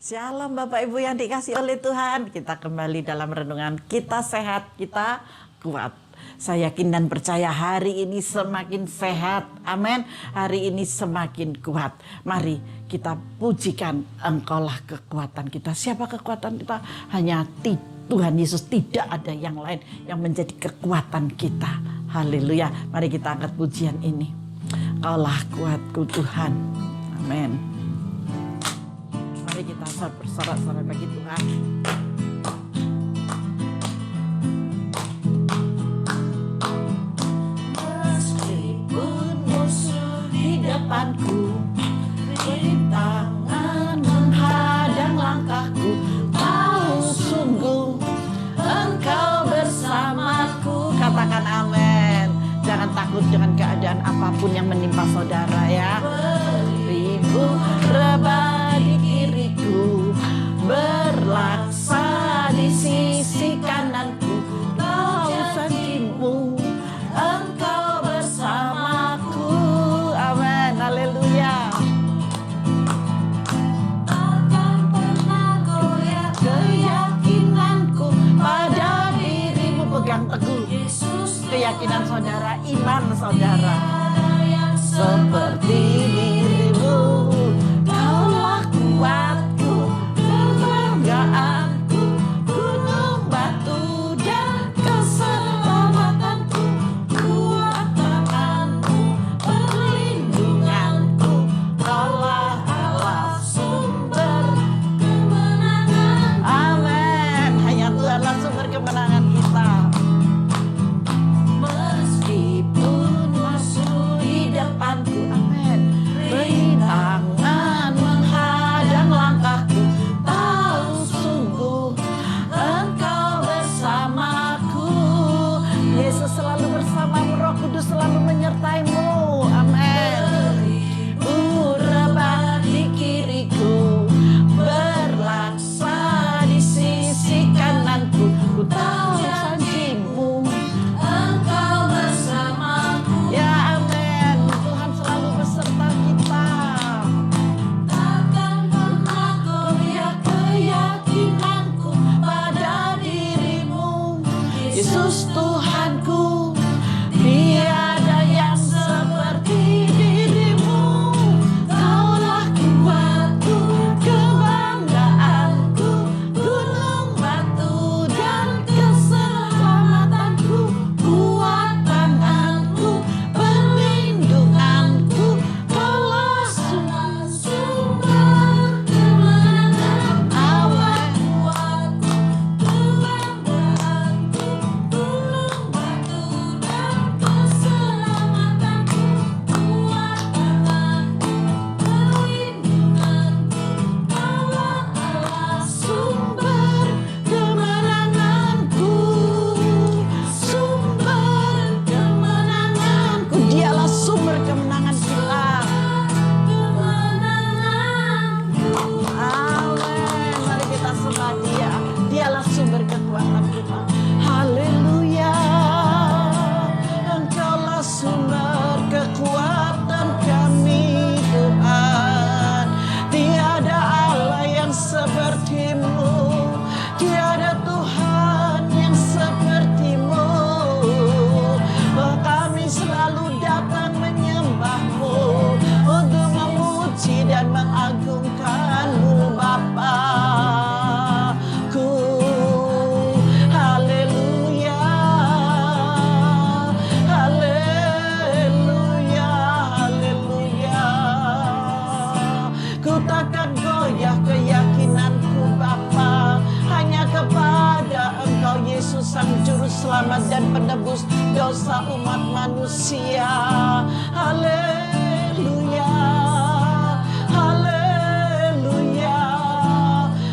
Shalom Bapak Ibu yang dikasih oleh Tuhan. Kita kembali dalam renungan Kita Sehat, Kita Kuat. Saya yakin dan percaya hari ini semakin sehat. Amin. Hari ini semakin kuat. Mari kita pujikan Engkaulah kekuatan kita. Siapa kekuatan kita? Hanya Tuhan Yesus. Tidak ada yang lain yang menjadi kekuatan kita. Haleluya. Mari kita angkat pujian ini. Engkaulah kuatku Tuhan. Amin. Mari kita bersorak-sorai bagi Tuhan. Meskipun musuh di depanku, rintangan menghadang langkahku, tahu sungguh Engkau bersamaku. Katakan amin. Jangan takut dengan keadaan apapun yang menimpa saudara ya. Ribu rebah di kiriku, berlaksa di sisi kananku, tahu janjimu Engkau bersamaku. Amin, haleluya. Takkan pernah goyah keyakinanku pada dirimu. Pegang teguh keyakinan saudara, iman saudara. Seperti dirimu, Kaulah kuatku, kebanggaanku, gunung batu dan keselamatanku, kuat tanganmu, perlindunganku, Kaulah Allah sumber kemenangan. Amin. Hanya Tuhanlah sumber kemenangan kita. Depanku, amin. Rintangan menghadang langkahku, tahu sungguh Engkau bersamaku. Yesus selalu bersamamu, Roh Kudus selalu menyertaimu. Amin. Rebah di kiriku, berlaksa di sisi kananku, ku tahu janjimu Engkau bersamaku. Ya serta kita. Takkan pernah goyah keyakinanku pada dirimu, Yesus Tuhanku. Tiada yang seperti dirimu. Kaulah kuatku, kebanggaanku, gunung batu dan keselamatanku, kuat tanganku, perlindunganku, Sang Juru Selamat dan Penebus dosa umat manusia. Haleluya, haleluya,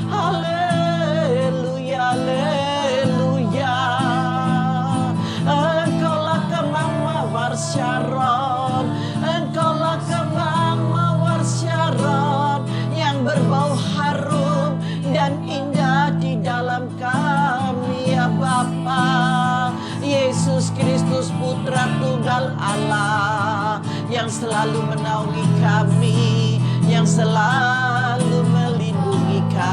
haleluya, haleluya. Engkaulah kembang mawar Syaron, Engkaulah kembang mawar Syaron yang berbau harum dan indah di dalam kami. Bapa Yesus Kristus Putra Tunggal Allah yang selalu menaungi kami, yang selalu melindungi kami.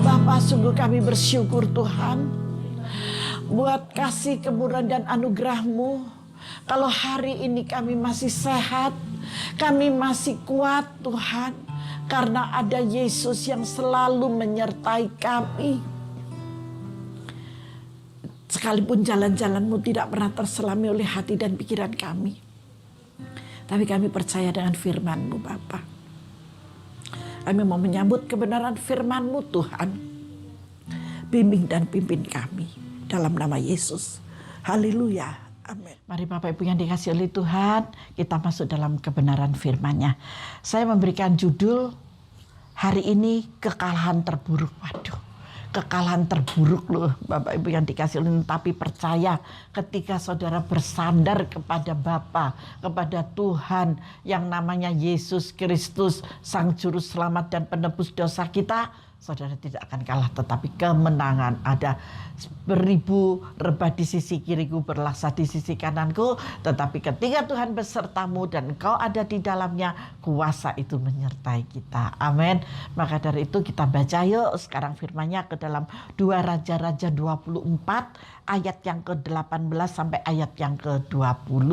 Bapa, sungguh kami bersyukur Tuhan buat kasih kemurahan dan anugerah-Mu. Kalau hari ini kami masih sehat, kami masih kuat Tuhan, karena ada Yesus yang selalu menyertai kami. Sekalipun jalan-jalan-Mu tidak pernah terselami oleh hati dan pikiran kami, tapi kami percaya dengan firman-Mu Bapa. Kami mau menyambut kebenaran firman-Mu Tuhan. Bimbing dan pimpin kami dalam nama Yesus. Haleluya. Amin. Mari Bapak Ibu yang dikasihi oleh Tuhan, kita masuk dalam kebenaran firman-Nya. Saya memberikan judul hari ini, kekalahan terburuk. Waduh, kekalahan terburuk loh Bapak Ibu yang dikasihi oleh Tuhan. Tapi percaya ketika saudara bersandar kepada Bapa, kepada Tuhan yang namanya Yesus Kristus, Sang Juru Selamat dan Penebus dosa kita, saudara tidak akan kalah, tetapi kemenangan ada. Beribu rebah di sisi kiriku, berlaksa di sisi kananku, tetapi ketika Tuhan besertamu dan engkau ada di dalamnya, kuasa itu menyertai kita. Amin. Maka dari itu kita baca yuk sekarang firman-Nya ke dalam 2 Raja-Raja 24 ayat yang ke-18 sampai ayat yang ke-20.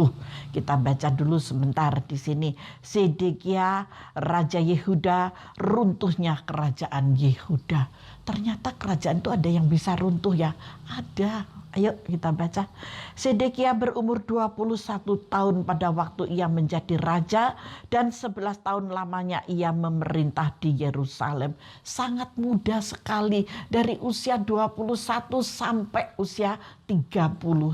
Kita baca dulu sebentar di sini. Sedekia Raja Yehuda, runtuhnya kerajaan Yehuda. Ternyata kerajaan itu ada yang bisa runtuh ya. Ada. Ayo kita baca. Sedekia berumur 21 tahun pada waktu ia menjadi raja, dan 11 tahun lamanya ia memerintah di Yerusalem. Sangat muda sekali, dari usia 21 sampai usia 31. 10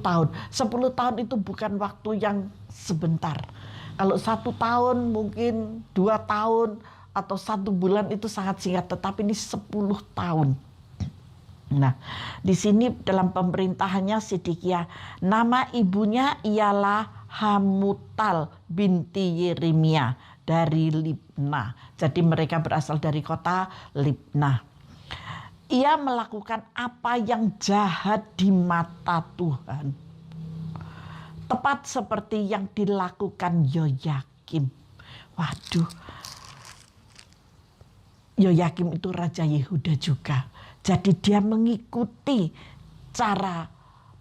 tahun. 10 tahun itu bukan waktu yang sebentar. Kalau 1 tahun mungkin 2 tahun atau 1 bulan itu sangat singkat, tetapi ini 10 tahun. Nah, di sini dalam pemerintahannya Sedekia, nama ibunya ialah Hamutal binti Yeremia dari Libna. Jadi mereka berasal dari kota Libna. Ia melakukan apa yang jahat di mata Tuhan, tepat seperti yang dilakukan Yoyakim. Waduh, Yoyakim itu Raja Yehuda juga. Jadi dia mengikuti cara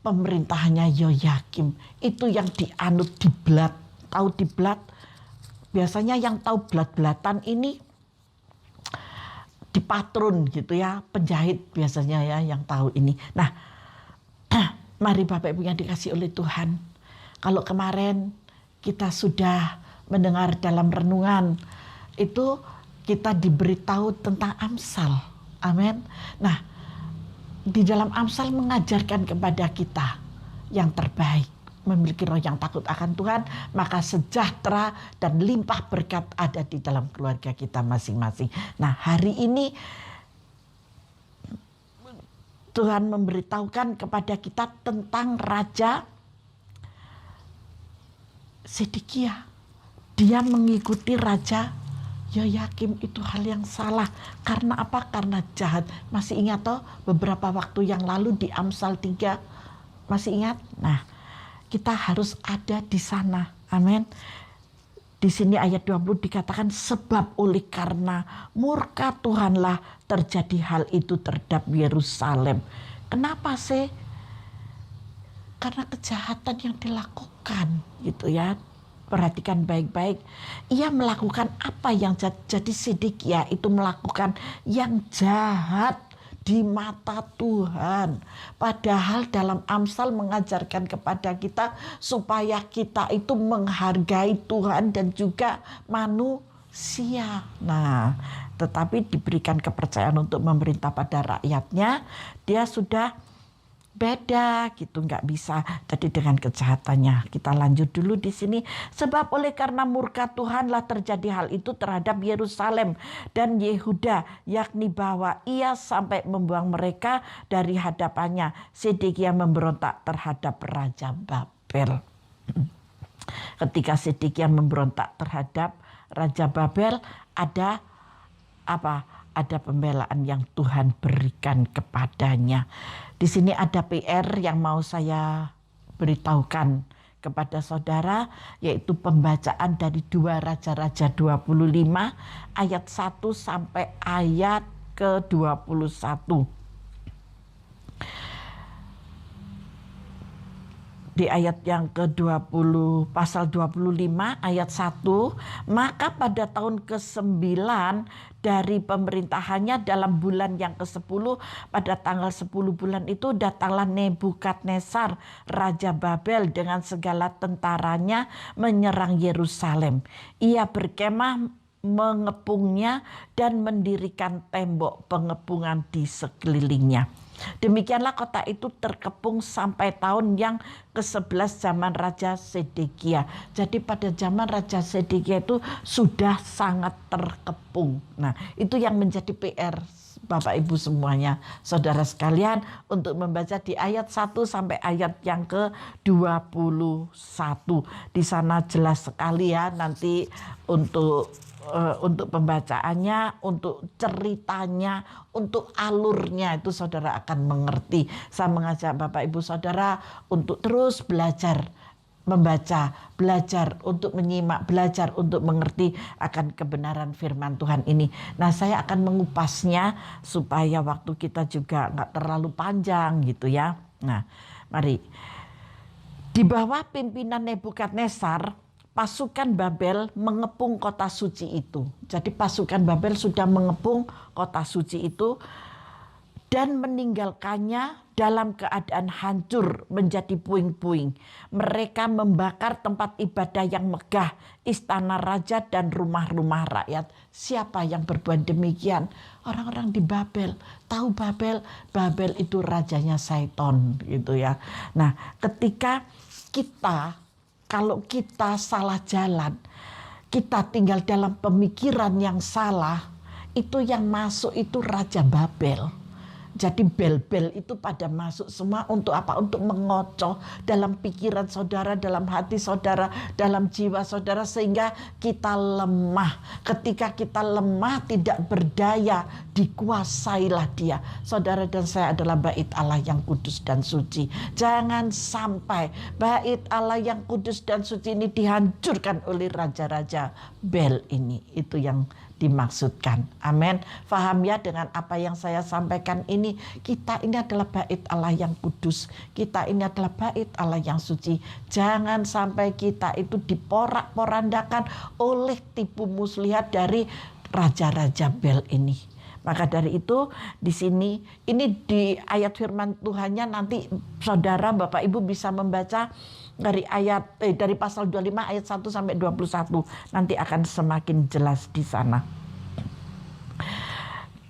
pemerintahannya Yoyakim. Itu yang dianut diblat. Tahu diblat? Biasanya yang tahu blat-blatan ini dipatrun gitu ya. Penjahit biasanya ya yang tahu ini. Nah, mari Bapak Ibu yang dikasihi oleh Tuhan. Kalau kemarin kita sudah mendengar dalam renungan, itu kita diberitahu tentang Amsal. Amin. Nah, di dalam Amsal mengajarkan kepada kita yang terbaik, memiliki roh yang takut akan Tuhan, maka sejahtera dan limpah berkat ada di dalam keluarga kita masing-masing. Nah, hari ini Tuhan memberitahukan kepada kita tentang Raja Sedekia. Dia mengikuti Raja Yoyakim, itu hal yang salah. Karena apa? Karena jahat. Masih ingat toh beberapa waktu yang lalu di Amsal 3? Masih ingat? Nah, kita harus ada di sana. Amin. Di sini ayat 20 dikatakan, sebab oleh karena murka Tuhanlah terjadi hal itu terhadap Yerusalem. Kenapa sih? Karena kejahatan yang dilakukan gitu ya. Perhatikan baik-baik. Ia melakukan apa yang jadi Sedekia itu melakukan yang jahat di mata Tuhan. Padahal dalam Amsal mengajarkan kepada kita supaya kita itu menghargai Tuhan dan juga manusia. Nah, tetapi diberikan kepercayaan untuk memerintah pada rakyatnya, dia sudah beda gitu, nggak bisa. Jadi dengan kejahatannya. Kita lanjut dulu di sini. Sebab oleh karena murka Tuhanlah terjadi hal itu terhadap Yerusalem dan Yehuda, yakni bahwa ia sampai membuang mereka dari hadapannya. Sedekia memberontak terhadap Raja Babel. Ketika Sedekia memberontak terhadap Raja Babel, ada apa? Ada pembelaan yang Tuhan berikan kepadanya. Di sini ada PR yang mau saya beritahukan kepada saudara, yaitu pembacaan dari 2 Raja-Raja 25 ayat 1 sampai ayat ke-21. Di ayat yang ke-20, pasal 25 ayat 1, maka pada tahun ke-9 dari pemerintahannya dalam bulan yang ke-10, pada tanggal 10 bulan itu datanglah Nebukadnezar Raja Babel dengan segala tentaranya menyerang Yerusalem. Ia berkemah mengepungnya dan mendirikan tembok pengepungan di sekelilingnya. Demikianlah kota itu terkepung sampai tahun yang ke-11 zaman Raja Sedekia. Jadi pada zaman Raja Sedekia itu sudah sangat terkepung. Nah, itu yang menjadi PR Bapak Ibu semuanya, saudara sekalian, untuk membaca di ayat 1 sampai ayat yang ke-21. Di sana jelas sekali ya nanti untuk pembacaannya, untuk ceritanya, untuk alurnya itu saudara akan mengerti. Saya mengajak Bapak Ibu Saudara untuk terus belajar membaca, belajar untuk menyimak, belajar untuk mengerti akan kebenaran firman Tuhan ini. Nah, saya akan mengupasnya supaya waktu kita juga nggak terlalu panjang gitu ya. Nah, mari. Di bawah pimpinan Nebukadnezar, pasukan Babel mengepung kota suci itu. Jadi pasukan Babel sudah mengepung kota suci itu dan meninggalkannya dalam keadaan hancur menjadi puing-puing. Mereka membakar tempat ibadah yang megah, istana raja dan rumah-rumah rakyat. Siapa yang berbuat demikian? Orang-orang di Babel. Tahu Babel? Babel itu rajanya Satan gitu ya. Nah, ketika kalau kita salah jalan, kita tinggal dalam pemikiran yang salah, itu yang masuk itu Raja Babel. Jadi bel-bel itu pada masuk semua untuk apa? Untuk mengocoh dalam pikiran saudara, dalam hati saudara, dalam jiwa saudara, sehingga kita lemah. Ketika kita lemah, tidak berdaya, dikuasailah dia. Saudara dan saya adalah bait Allah yang kudus dan suci. Jangan sampai bait Allah yang kudus dan suci ini dihancurkan oleh raja-raja Bel ini. Itu yang dimaksudkan. Amin. Faham ya dengan apa yang saya sampaikan ini? Kita ini adalah bait Allah yang kudus. Kita ini adalah bait Allah yang suci. Jangan sampai kita itu diporak-porandakan oleh tipu muslihat dari raja-raja Bel ini. Maka dari itu di sini ini di ayat firman Tuhannya nanti saudara Bapak Ibu bisa membaca dari dari pasal 25 ayat 1 sampai 21, nanti akan semakin jelas di sana.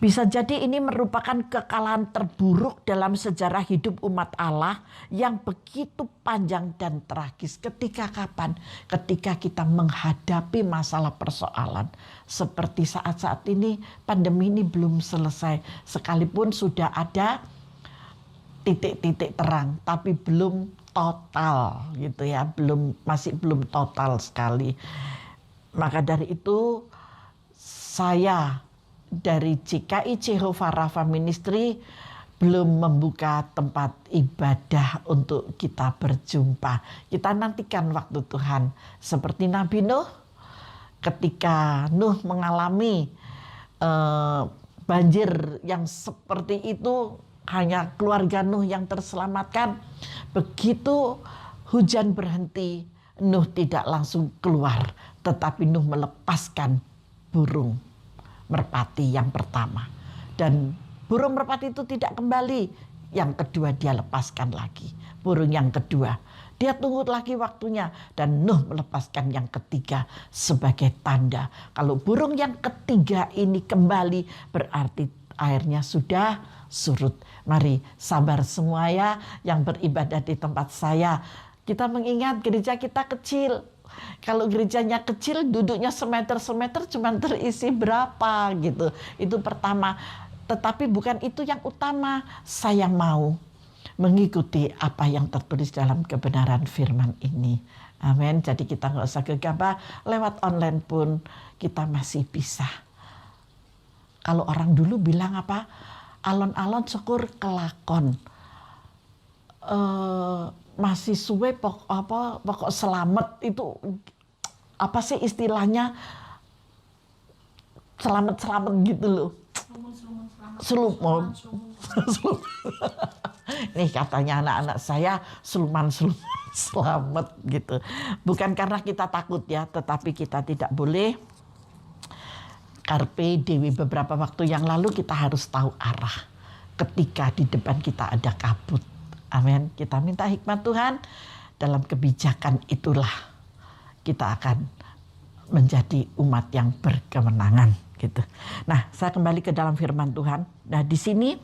Bisa jadi ini merupakan kekalahan terburuk dalam sejarah hidup umat Allah yang begitu panjang dan tragis. Ketika kapan? Ketika kita menghadapi masalah persoalan. Seperti saat-saat ini, pandemi ini belum selesai. Sekalipun sudah ada titik-titik terang, tapi belum total gitu ya, masih belum total sekali. Maka dari itu saya dari GKI Jehovah Rafa Ministry belum membuka tempat ibadah untuk kita berjumpa. Kita nantikan waktu Tuhan. Seperti Nabi Nuh, ketika Nuh mengalami banjir yang seperti itu, hanya keluarga Nuh yang terselamatkan. Begitu hujan berhenti, Nuh tidak langsung keluar, tetapi Nuh melepaskan burung merpati yang pertama. Dan burung merpati itu tidak kembali. Yang kedua dia lepaskan lagi. Burung yang kedua. Dia tunggu lagi waktunya. Dan Nuh melepaskan yang ketiga sebagai tanda. Kalau burung yang ketiga ini kembali, berarti airnya sudah surut. Mari sabar semua ya yang beribadah di tempat saya. Kita mengingat gereja kita kecil. Kalau gerejanya kecil, duduknya semeter-semeter cuma terisi berapa gitu. Itu pertama. Tetapi bukan itu yang utama. Saya mau mengikuti apa yang tertulis dalam kebenaran firman ini. Amin. Jadi kita nggak usah gegabah. Lewat online pun kita masih bisa. Kalau orang dulu bilang apa? Alon-alon syukur kelakon. Masih suwe pokok selamat itu apa sih istilahnya, selamat gitu loh. Selumon. Nih katanya anak-anak saya seluman selamat gitu. Bukan karena kita takut ya, tetapi kita tidak boleh carpe diem. Beberapa waktu yang lalu kita harus tahu arah ketika di depan kita ada kabut. Amin. Kita minta hikmat Tuhan, dalam kebijakan itulah kita akan menjadi umat yang berkemenangan gitu. Nah, saya kembali ke dalam firman Tuhan. Nah, di sini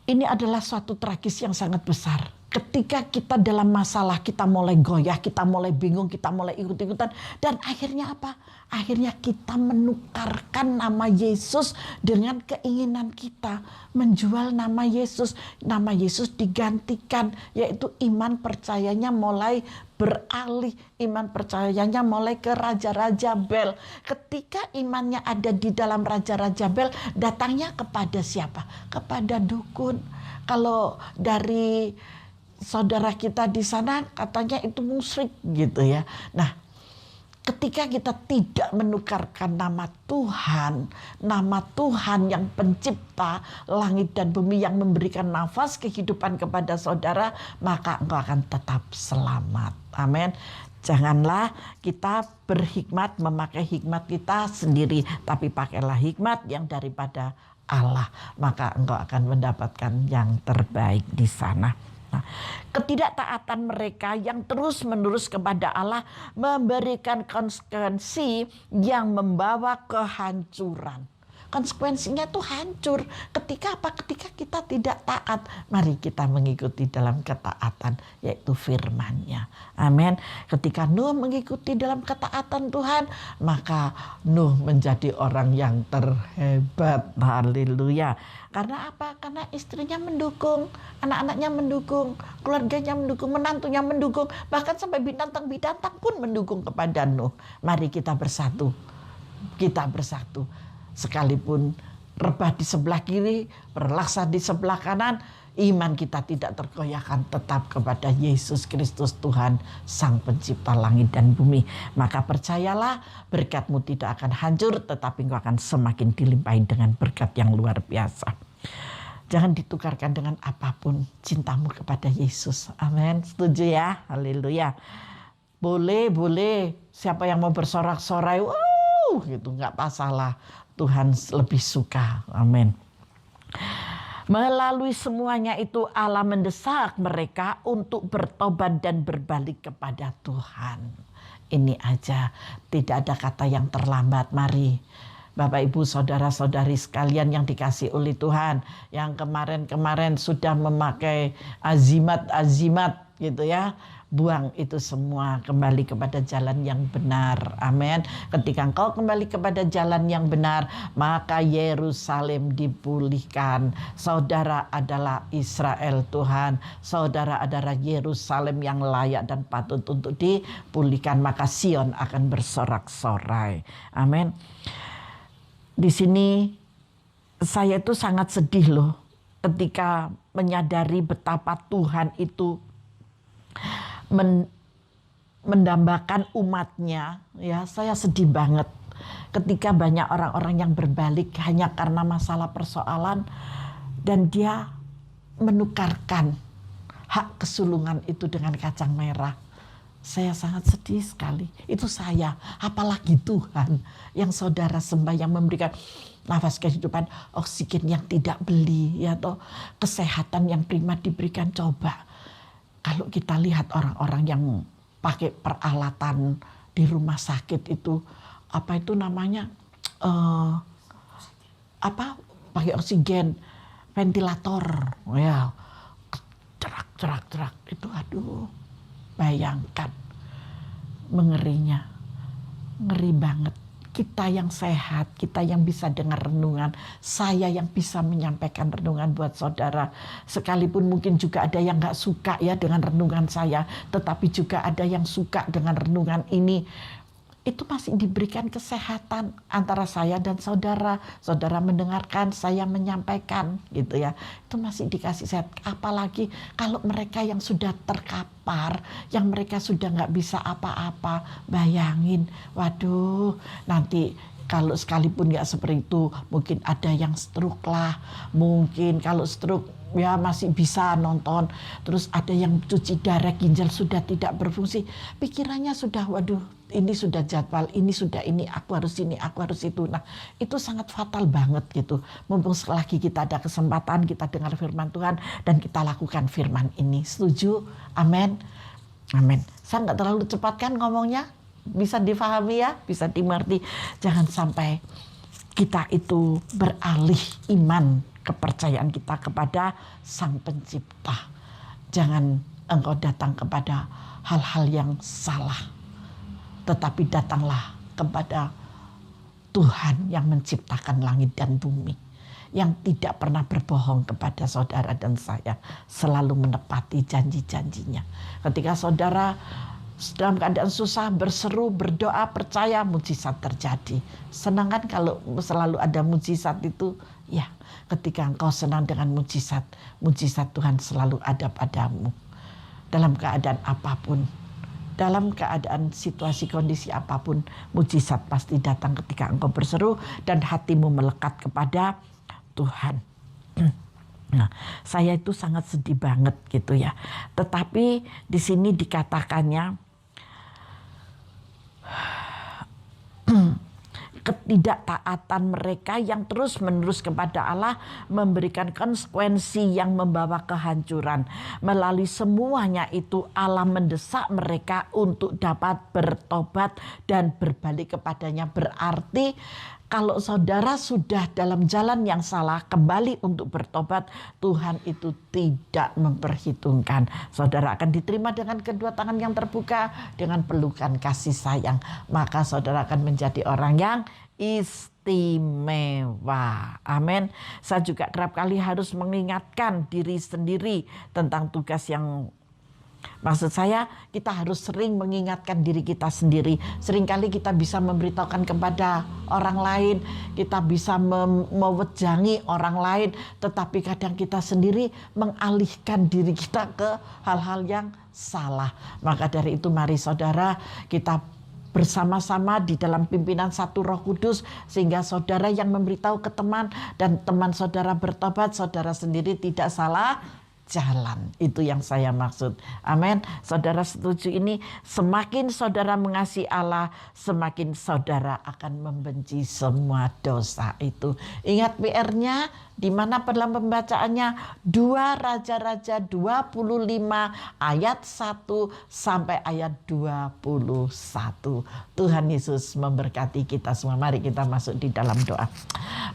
ini adalah suatu tragis yang sangat besar. Ketika kita dalam masalah, kita mulai goyah, kita mulai bingung, kita mulai ikut-ikutan. Dan akhirnya apa? Akhirnya kita menukarkan nama Yesus dengan keinginan kita. Menjual nama Yesus. Nama Yesus digantikan, yaitu iman percayanya mulai beralih. Iman percayanya mulai ke Raja-Raja Bel. Ketika imannya ada di dalam Raja-Raja Bel, datangnya kepada siapa? Kepada dukun. Kalau dari saudara kita di sana katanya itu musyrik gitu ya. Nah, ketika kita tidak menukarkan nama Tuhan yang pencipta langit dan bumi, yang memberikan nafas kehidupan kepada saudara, maka engkau akan tetap selamat. Amin. Janganlah kita berhikmat memakai hikmat kita sendiri, tapi pakailah hikmat yang daripada Allah, maka engkau akan mendapatkan yang terbaik di sana. Nah, ketidaktaatan mereka yang terus-menerus kepada Allah memberikan konsekuensi yang membawa kehancuran. Konsekuensinya itu hancur. Ketika apa? Ketika kita tidak taat. Mari kita mengikuti dalam ketaatan, yaitu firman-Nya. Amin. Ketika Nuh mengikuti dalam ketaatan Tuhan, maka Nuh menjadi orang yang terhebat. Haleluya. Karena apa? Karena istrinya mendukung, anak-anaknya mendukung, keluarganya mendukung, menantunya mendukung, bahkan sampai binatang-binatang pun mendukung kepada Nuh. Mari kita bersatu. Kita bersatu. Sekalipun rebah di sebelah kiri, berlaksa di sebelah kanan, iman kita tidak tergoyahkan, tetap kepada Yesus Kristus Tuhan, Sang Pencipta langit dan bumi. Maka percayalah, berkatmu tidak akan hancur, tetapi engkau akan semakin dilimpahi dengan berkat yang luar biasa. Jangan ditukarkan dengan apapun cintamu kepada Yesus. Amin. Setuju ya? Haleluya. Boleh. Siapa yang mau bersorak-sorai, gitu, nggak masalah. Tuhan lebih suka. Amin. Melalui semuanya itu Allah mendesak mereka untuk bertobat dan berbalik kepada Tuhan. Ini aja, tidak ada kata yang terlambat. Mari Bapak Ibu saudara-saudari sekalian yang dikasih oleh Tuhan, yang kemarin-kemarin sudah memakai azimat gitu ya, buang itu semua, kembali kepada jalan yang benar. Amin. Ketika engkau kembali kepada jalan yang benar, maka Yerusalem dipulihkan. Saudara adalah Israel Tuhan, saudara adalah Yerusalem yang layak dan patut untuk dipulihkan, maka Sion akan bersorak-sorai. Amin. Di sini saya itu sangat sedih loh ketika menyadari betapa Tuhan itu mendambakan umatnya. Ya, saya sedih banget ketika banyak orang-orang yang berbalik hanya karena masalah persoalan, dan dia menukarkan hak kesulungan itu dengan kacang merah. Saya sangat sedih sekali. Itu saya, apalagi Tuhan yang saudara sembah, yang memberikan nafas kehidupan, oksigen yang tidak beli, ya toh, kesehatan yang prima diberikan. Coba kalau kita lihat orang-orang yang pakai peralatan di rumah sakit itu, apa itu namanya, pakai oksigen, ventilator, ya, cerak itu, aduh, bayangkan mengerinya, ngeri banget. Kita yang sehat, kita yang bisa dengar renungan, saya yang bisa menyampaikan renungan buat saudara. Sekalipun mungkin juga ada yang gak suka ya dengan renungan saya, tetapi juga ada yang suka dengan renungan ini. Itu masih diberikan kesehatan antara saya dan saudara. Saudara mendengarkan, saya menyampaikan gitu ya. Itu masih dikasih sehat. Apalagi kalau mereka yang sudah terkapar, yang mereka sudah gak bisa apa-apa. Bayangin, waduh, nanti Kalau sekalipun nggak seperti itu, mungkin ada yang stroke lah. Mungkin kalau stroke ya masih bisa nonton. Terus ada yang cuci darah, ginjal sudah tidak berfungsi. Pikirannya sudah, waduh, ini sudah jadwal, ini sudah ini, aku harus ini, aku harus itu. Nah, itu sangat fatal banget gitu. Mumpung selagi kita ada kesempatan, kita dengar firman Tuhan dan kita lakukan firman ini. Setuju? Amin. Amin. Saya nggak terlalu cepat kan ngomongnya? Bisa difahami ya, bisa dimengerti. Jangan sampai kita itu beralih iman, kepercayaan kita kepada Sang Pencipta. Jangan engkau datang kepada hal-hal yang salah, tetapi datanglah kepada Tuhan yang menciptakan langit dan bumi, yang tidak pernah berbohong kepada saudara dan saya, selalu menepati janji-janjinya. Ketika saudara dalam keadaan susah, berseru, berdoa, percaya, mujizat terjadi. Senang kan kalau selalu ada mujizat itu? Ya, ketika engkau senang dengan mujizat, mujizat Tuhan selalu ada padamu. Dalam keadaan apapun, dalam keadaan situasi kondisi apapun, mujizat pasti datang ketika engkau berseru dan hatimu melekat kepada Tuhan. Nah, saya itu sangat sedih banget gitu ya. Tetapi di sini dikatakannya ketidaktaatan mereka yang terus-menerus kepada Allah memberikan konsekuensi yang membawa kehancuran. Melalui semuanya itu Allah mendesak mereka untuk dapat bertobat dan berbalik kepadanya. Berarti kalau saudara sudah dalam jalan yang salah, kembali untuk bertobat, Tuhan itu tidak memperhitungkan. Saudara akan diterima dengan kedua tangan yang terbuka, dengan pelukan kasih sayang. Maka saudara akan menjadi orang yang istimewa. Amin. Saya juga kerap kali harus mengingatkan diri sendiri tentang tugas yang, maksud saya, kita harus sering mengingatkan diri kita sendiri. Seringkali kita bisa memberitahukan kepada orang lain, kita bisa mewejangi orang lain, tetapi kadang kita sendiri mengalihkan diri kita ke hal-hal yang salah. Maka dari itu mari saudara, kita bersama-sama di dalam pimpinan satu Roh Kudus, sehingga saudara yang memberitahu ke teman dan teman saudara bertobat, saudara sendiri tidak salah jalan. Itu yang saya maksud. Amin. Saudara setuju ini? Semakin saudara mengasihi Allah, semakin saudara akan membenci semua dosa itu. Ingat PR-nya, di mana dalam pembacaannya 2 Raja-Raja 25 ayat 1 sampai ayat 21. Tuhan Yesus memberkati kita semua. Mari kita masuk di dalam doa.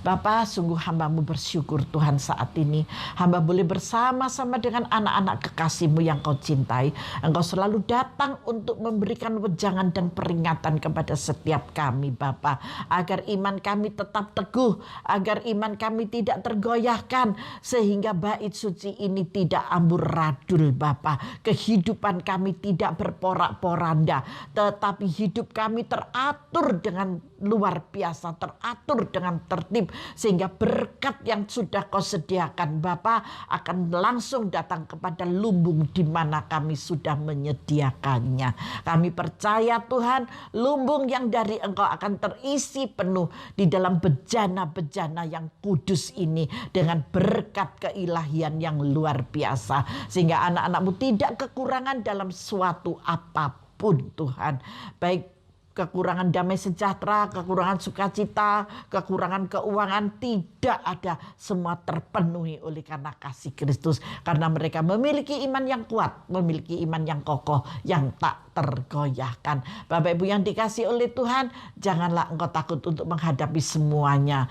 Bapa, sungguh hamba-Mu bersyukur Tuhan saat ini. Hamba boleh bersama-sama dengan anak-anak kekasih-Mu yang Kau cintai. Engkau selalu datang untuk memberikan wejangan dan peringatan kepada setiap kami Bapa. Agar iman kami tetap teguh. Agar iman kami tidak tergoyahkan. Sehingga bait suci ini tidak amburadul Bapa. Kehidupan kami tidak berporak-poranda. Tetapi hidup kami teratur dengan luar biasa. Teratur dengan tertib. Sehingga berkat yang sudah Kau sediakan Bapa akan langsung datang kepada lumbung di mana kami sudah menyediakannya. Kami percaya Tuhan, lumbung yang dari Engkau akan terisi penuh di dalam bejana-bejana yang kudus ini dengan berkat keilahian yang luar biasa. Sehingga anak-anak-Mu tidak kekurangan dalam suatu apapun Tuhan. Baik kekurangan damai sejahtera, kekurangan sukacita, kekurangan keuangan, tidak ada. Semua terpenuhi oleh karena kasih Kristus. Karena mereka memiliki iman yang kuat, memiliki iman yang kokoh, yang tak tergoyahkan. Bapak Ibu yang dikasihi oleh Tuhan, janganlah engkau takut untuk menghadapi semuanya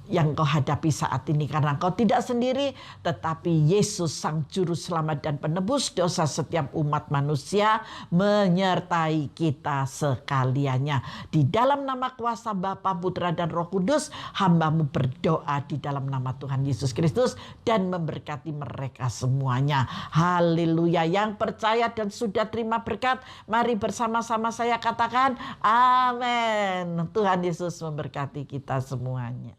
yang kau hadapi saat ini, karena kau tidak sendiri, tetapi Yesus Sang Juru Selamat dan Penebus dosa setiap umat manusia menyertai kita sekaliannya. Di dalam nama kuasa Bapa, Putra dan Roh Kudus, hamba-Mu berdoa di dalam nama Tuhan Yesus Kristus dan memberkati mereka semuanya. Haleluya. Yang percaya dan sudah terima berkat, mari bersama-sama saya katakan amin. Tuhan Yesus memberkati kita semuanya.